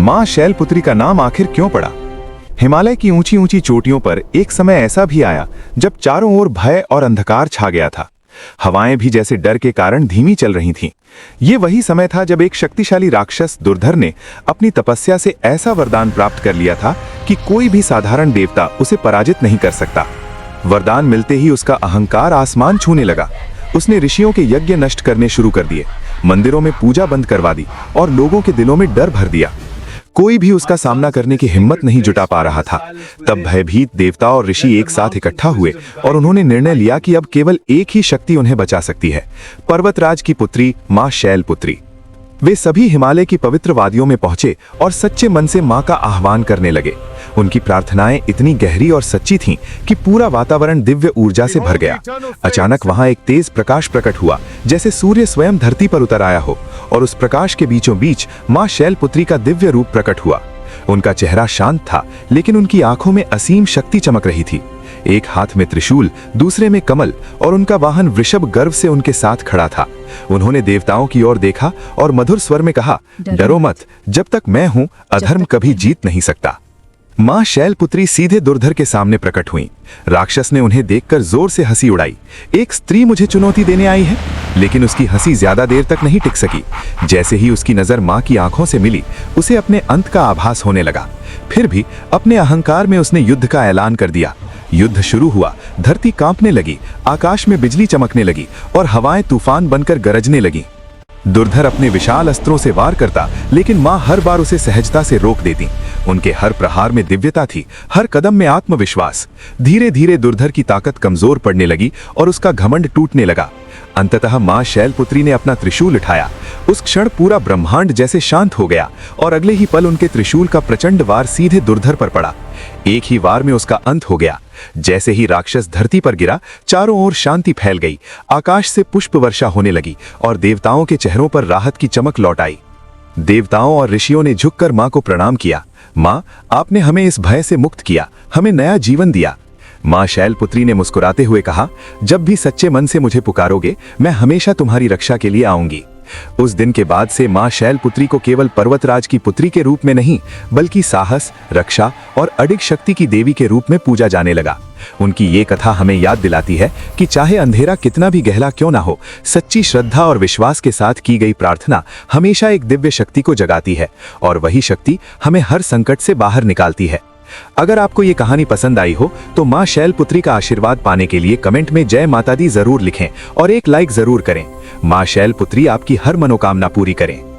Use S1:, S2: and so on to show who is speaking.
S1: मां शैलपुत्री का नाम आखिर क्यों पड़ा? हिमालय की ऊंची ऊंची चोटियों पर एक समय ऐसा भी आया जब चारों ओर भय और अंधकार छा गया था। हवाएं भी जैसे डर के कारण धीमी चल रही थीं। ये वही समय था जब एक शक्तिशाली राक्षस दुर्धर ने अपनी तपस्या से ऐसा वरदान प्राप्त कर लिया था कि कोई भी साधारण देवता उसे पराजित नहीं कर सकता। वरदान मिलते ही उसका अहंकार आसमान छूने लगा। उसने ऋषियों के यज्ञ नष्ट करने शुरू कर दिए, मंदिरों में पूजा बंद करवा दी और लोगों के दिलों में डर भर दिया। कोई भी उसका सामना करने की हिम्मत नहीं जुटा पा रहा था। तब भयभीत देवता और ऋषि एक साथ इकट्ठा हुए और उन्होंने निर्णय लिया कि अब केवल एक ही शक्ति उन्हें बचा सकती है, पर्वतराज की पुत्री मां शैलपुत्री। वे सभी हिमालय की पवित्र वादियों में पहुंचे और सच्चे मन से मां का आह्वान करने लगे। उनकी प्रार्थनाएं इतनी गहरी और सच्ची थीं कि पूरा वातावरण दिव्य ऊर्जा से भर गया। अचानक वहां एक तेज प्रकाश प्रकट हुआ, जैसे सूर्य स्वयं धरती पर उतर आया हो, और उस प्रकाश के बीचों बीच मां शैलपुत्री का दिव्य रूप प्रकट हुआ। उनका चेहरा शांत था, लेकिन उनकी आंखों में असीम शक्ति चमक रही थी। एक हाथ में त्रिशूल, दूसरे में कमल, और उनका वाहन वृषभ गर्व से उनके साथ खड़ा था। उन्होंने देवताओं की ओर देखा और मधुर स्वर में कहा, डरो मत, जब तक मैं हूं अधर्म कभी जीत नहीं सकता। मां शैलपुत्री सीधे दुर्धर के सामने प्रकट हुई। राक्षस ने उन्हें देखकर जोर से हंसी उड़ाई। एक स्त्री मुझे चुनौती देने आई है? लेकिन उसकी हंसी ज्यादा देर तक नहीं टिक सकी। जैसे ही उसकी नजर मां की आंखों से मिली, उसे अपने अंत का आभास होने लगा। फिर भी अपने अहंकार में उसने युद्ध का ऐलान कर दिया। युद्ध शुरू हुआ। धरती कांपने लगी, आकाश में बिजली चमकने लगी और हवाएं तूफान बनकर गरजने लगी। दुर्धर अपने विशाल अस्त्रों से वार करता, लेकिन मां हर बार उसे सहजता से रोक देती। उनके हर प्रहार में दिव्यता थी, हर कदम में आत्मविश्वास। धीरे धीरे दुर्धर की ताकत कमजोर पड़ने लगी और उसका घमंड टूटने लगा। अंततः मां शैलपुत्री ने अपना त्रिशूल उठाया। उस क्षण पूरा ब्रह्मांड जैसे शांत हो गया और अगले ही पल उनके त्रिशूल का प्रचंड वार सीधे दुर्धर पर पड़ा। एक ही वार में उसका अंत हो गया। जैसे ही राक्षस धरती पर गिरा, चारों ओर शांति फैल गई। आकाश से पुष्प वर्षा होने लगी और देवताओं के चेहरों पर राहत की चमक लौट आई। देवताओं और ऋषियों ने झुककर मां को प्रणाम किया। मां, आपने हमें इस भय से मुक्त किया, हमें नया जीवन दिया। मां शैलपुत्री ने मुस्कुराते हुए कहा, जब भी सच्चे मन से मुझे पुकारोगे, मैं हमेशा तुम्हारी रक्षा के लिए आऊंगी। उस दिन के बाद से मां शैलपुत्री को केवल पर्वतराज की पुत्री के रूप में नहीं, बल्कि साहस, रक्षा और अडिग शक्ति की देवी के रूप में पूजा जाने लगा। उनकी ये कथा हमें याद दिलाती है कि चाहे अंधेरा कितना भी गहरा क्यों ना हो, सच्ची श्रद्धा और विश्वास के साथ की गई प्रार्थना हमेशा एक दिव्य शक्ति को जगाती है, और वही शक्ति हमें हर संकट से बाहर निकालती है। अगर आपको ये कहानी पसंद आई हो तो मां शैलपुत्री का आशीर्वाद पाने के लिए कमेंट में जय माता दी जरूर लिखें और एक लाइक जरूर करें। मां शैलपुत्री आपकी हर मनोकामना पूरी करें।